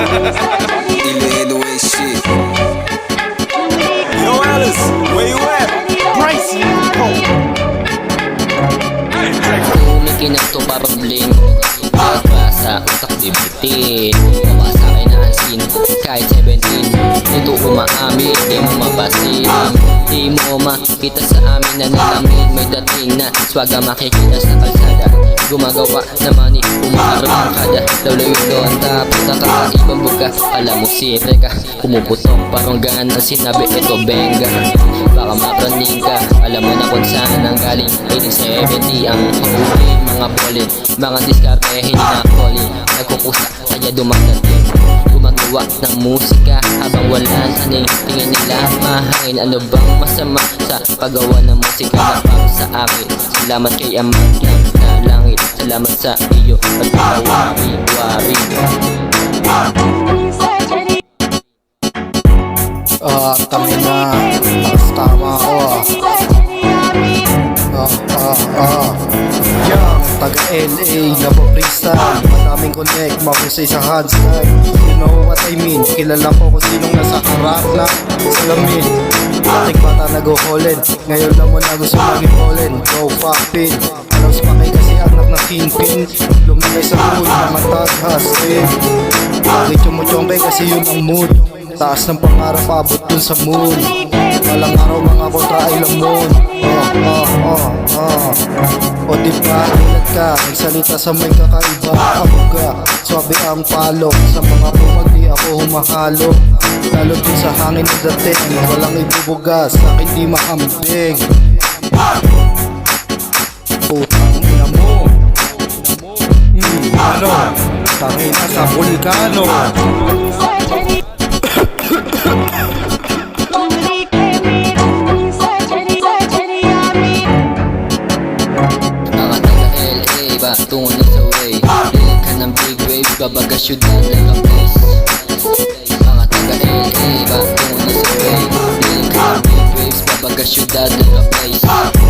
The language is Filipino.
Iloilo way shit. Yo, Alice, where you at? Bryce, Umikin ang to parang bling. Baka sa utak di bitin. Baka sa akin na ansin. Kahit 17 dito umaamin. Di mo mapasin. Di mo makita sa amin na nalamin. May dating na swaga makikita sa kalsada. Gumagawa naman ni umaharap kada. Lawlaw doon tapos nakakaibang buka. Alam mo siyempre ka pumuputok parang gaan ang sinabi ito benga. Baka mapraning ka. Alam mo na kung saan ang galing 1870 ang pagbuhin. Mga bolin, mga diskarte hindi na calling. Nagkukusa kaya dumadating. Gumagawa ng musika habang wala saning tingin nila mahangin. Ano bang masama sa paggawa ng musika na para sa akin? Salamat kay Ama na langit. Salamat sa iyo at wari-wari. tangin na. Tama ako Young, taga LA, nabo-freestyle. Madaming connect, mahusay sa handstand. You know what I mean? Kilala ko kung sinong nasa harap na salamin. Ating bata nag-uholin, ngayon lang mo na gusto maging pollen. Go fucking alam sa pakay kasi anak na kingpin. Lumagay sa mood na matag-hastin. Bakit yung muchongkay kasi yun ang mood. Taas ng pangarap, abot dun sa moon. Walang araw mga kontra ay lamon. O diba, ingat ka, nagsalita sa may kakaiba. Ako ka, swabe ang palok. Sa mga bumag di ako humahalo. Lalo din sa hangin na dating. Walang ibubugas, akin di maambing. Putang ina mo. Ano? Tangin na sa vulkano. Tungo na sa way. Dilit ka ng big wave. Babaga syudad like a place. Mga taga LA ba? Tungo na sa way. Dilit ka ng big waves. Babaga syudad like a place.